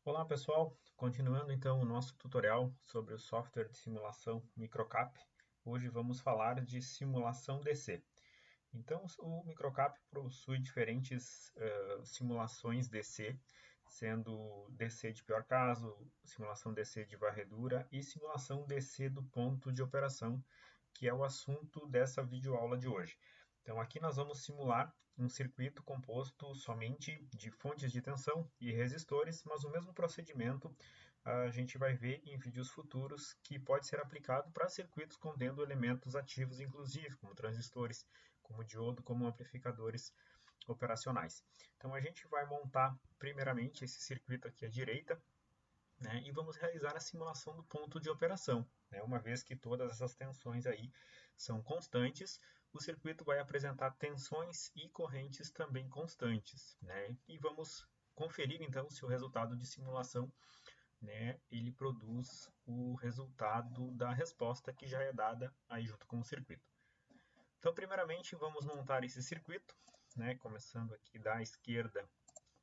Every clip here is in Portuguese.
Olá pessoal, continuando então o nosso tutorial sobre o software de simulação Microcap. Hoje vamos falar de simulação DC. Então o Microcap possui diferentes simulações DC, sendo DC de pior caso, simulação DC de varredura e simulação DC do ponto de operação, que é o assunto dessa videoaula de hoje. Então aqui nós vamos simular um circuito composto somente de fontes de tensão e resistores, mas o mesmo procedimento a gente vai ver em vídeos futuros que pode ser aplicado para circuitos contendo elementos ativos, inclusive, como transistores, como diodo, como amplificadores operacionais. Então a gente vai montar primeiramente esse circuito aqui à direita, né, e vamos realizar a simulação do ponto de operação. Né, uma vez que todas essas tensões aí são constantes, o circuito vai apresentar tensões e correntes também constantes. Né, e vamos conferir então se o resultado de simulação, né, ele produz o resultado da resposta que já é dada aí junto com o circuito. Então, primeiramente, vamos montar esse circuito, né, começando aqui da esquerda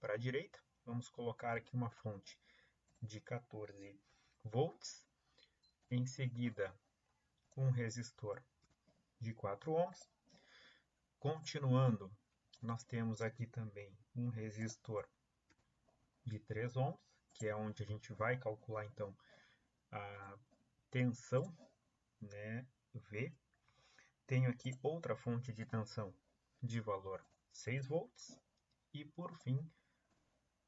para a direita. Vamos colocar aqui uma fonte de 14 volts, em seguida um resistor de 4 ohms. Continuando, nós temos aqui também um resistor de 3 ohms, que é onde a gente vai calcular então a tensão, né, V. Tenho aqui outra fonte de tensão de valor 6 volts e por fim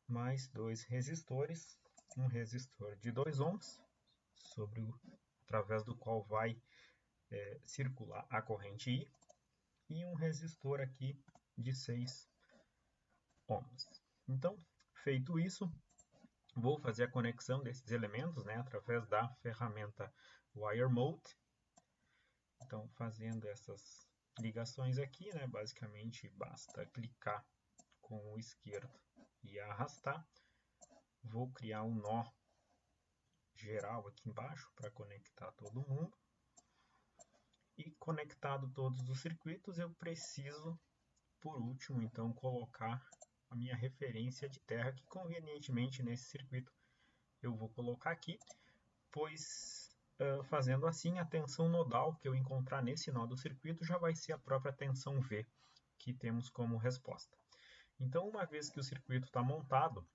mais dois resistores, um resistor de 2 ohms, através do qual vai circular a corrente I, e um resistor aqui de 6 ohms. Então, feito isso, vou fazer a conexão desses elementos, né, através da ferramenta Wire Mode. Então, fazendo essas ligações aqui, né, basicamente basta clicar com o esquerdo e arrastar. Vou criar um nó geral aqui embaixo para conectar todo mundo. E conectado todos os circuitos, eu preciso, por último, então, colocar a minha referência de terra, que convenientemente nesse circuito eu vou colocar aqui, pois fazendo assim, a tensão nodal que eu encontrar nesse nó do circuito já vai ser a própria tensão V que temos como resposta. Então, uma vez que o circuito está montado,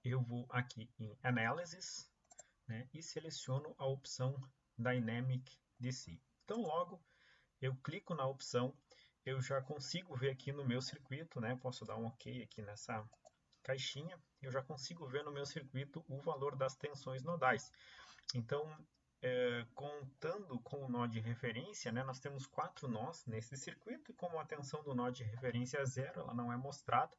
eu vou aqui em Analysis, né, e seleciono a opção Dynamic DC. Então, logo eu clico na opção, eu já consigo ver aqui no meu circuito, né, posso dar um OK aqui nessa caixinha, eu já consigo ver no meu circuito o valor das tensões nodais. Então, contando com o nó de referência, né, nós temos 4 nós nesse circuito, e como a tensão do nó de referência é zero, ela não é mostrada,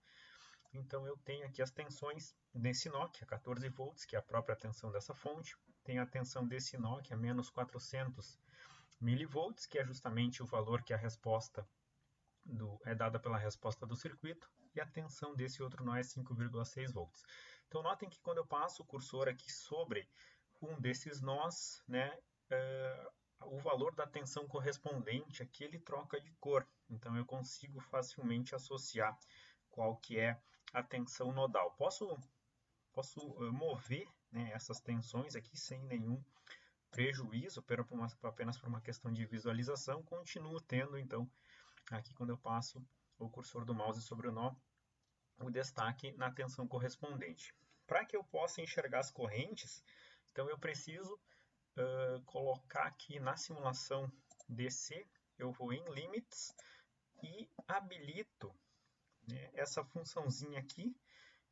então eu tenho aqui as tensões desse nó, que é 14 volts, que é a própria tensão dessa fonte. Tenho a tensão desse nó, que é menos 400 milivolts, que é justamente o valor que a resposta é dada pela resposta do circuito. E a tensão desse outro nó é 5,6 volts. Então notem que quando eu passo o cursor aqui sobre um desses nós, né, o valor da tensão correspondente aqui ele troca de cor. Então eu consigo facilmente associar qual que é a tensão nodal. Posso mover, né, essas tensões aqui sem nenhum prejuízo, apenas por uma questão de visualização. Continuo tendo, então, aqui quando eu passo o cursor do mouse sobre o nó, o destaque na tensão correspondente. Para que eu possa enxergar as correntes, então eu preciso colocar aqui na simulação DC, eu vou em Limits e habilito, né, essa funçãozinha aqui,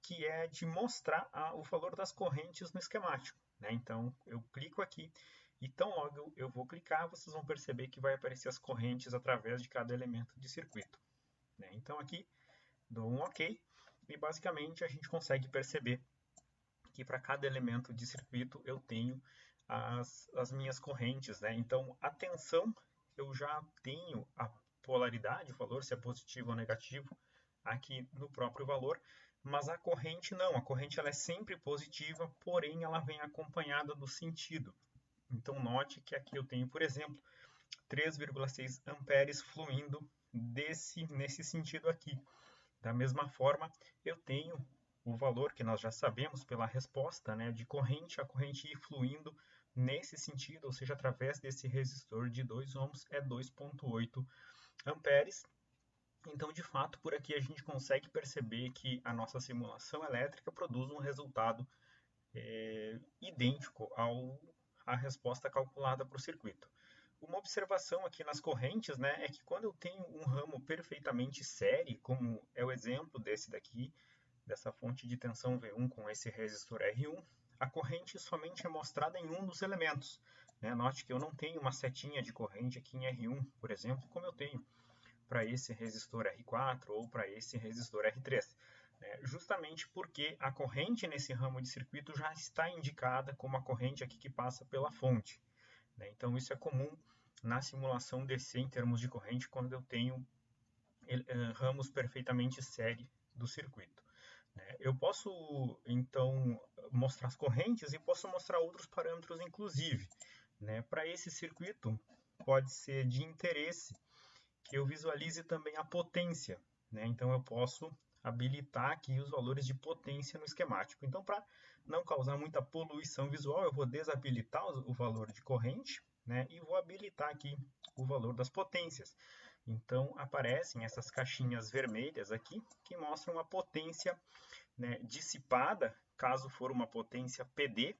que é de mostrar o valor das correntes no esquemático. Né? Então, eu clico aqui e tão logo eu vou clicar, vocês vão perceber que vai aparecer as correntes através de cada elemento de circuito. Né? Então, aqui dou um OK e basicamente a gente consegue perceber que para cada elemento de circuito eu tenho as minhas correntes. Né? Então, a tensão eu já tenho a polaridade, o valor, se é positivo ou negativo, aqui no próprio valor, mas a corrente não, a corrente ela é sempre positiva, porém ela vem acompanhada do sentido. Então note que aqui eu tenho, por exemplo, 3,6 amperes fluindo nesse sentido aqui. Da mesma forma, eu tenho o valor que nós já sabemos pela resposta, né, de corrente, a corrente ir fluindo nesse sentido, ou seja, através desse resistor de 2 ohms, é 2,8 amperes. Então, de fato, por aqui a gente consegue perceber que a nossa simulação elétrica produz um resultado idêntico à resposta calculada para o circuito. Uma observação aqui nas correntes, né, é que quando eu tenho um ramo perfeitamente série, como é o exemplo desse daqui, dessa fonte de tensão V1 com esse resistor R1, a corrente somente é mostrada em um dos elementos. Né? Note que eu não tenho uma setinha de corrente aqui em R1, por exemplo, como eu tenho para esse resistor R4 ou para esse resistor R3. Justamente porque a corrente nesse ramo de circuito já está indicada como a corrente aqui que passa pela fonte. Né? Então, isso é comum na simulação DC em termos de corrente quando eu tenho ramos perfeitamente série do circuito. Eu posso, então, mostrar as correntes e posso mostrar outros parâmetros, inclusive. Para esse circuito, pode ser de interesse que eu visualize também a potência. Então, eu posso habilitar aqui os valores de potência no esquemático. Então, para não causar muita poluição visual, eu vou desabilitar o valor de corrente e vou habilitar aqui o valor das potências. Então, aparecem essas caixinhas vermelhas aqui que mostram a potência dissipada, caso for uma potência PD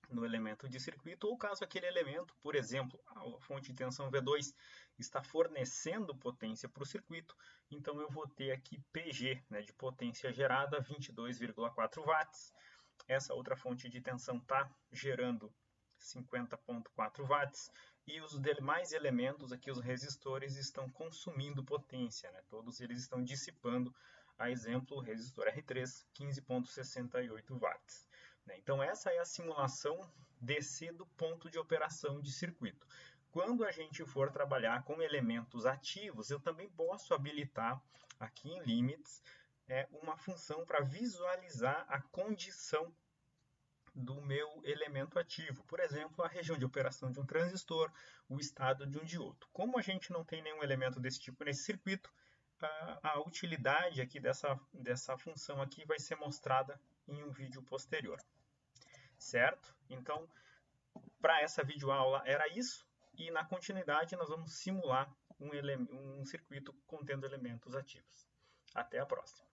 no elemento de circuito, ou caso aquele elemento, por exemplo, a fonte de tensão V2 está fornecendo potência para o circuito, então eu vou ter aqui PG, de potência gerada, 22,4 watts. Essa outra fonte de tensão está gerando 50,4 watts. E os demais elementos aqui, os resistores, estão consumindo potência. Todos eles estão dissipando, a exemplo, o resistor R3, 15,68 watts. Então, essa é a simulação DC do ponto de operação de circuito. Quando a gente for trabalhar com elementos ativos, eu também posso habilitar aqui em Limits uma função para visualizar a condição do meu elemento ativo. Por exemplo, a região de operação de um transistor, o estado de um diodo. Como a gente não tem nenhum elemento desse tipo nesse circuito, a utilidade aqui dessa função aqui vai ser mostrada em um vídeo posterior. Certo? Então, para essa videoaula era isso, e na continuidade nós vamos simular um circuito contendo elementos ativos. Até a próxima!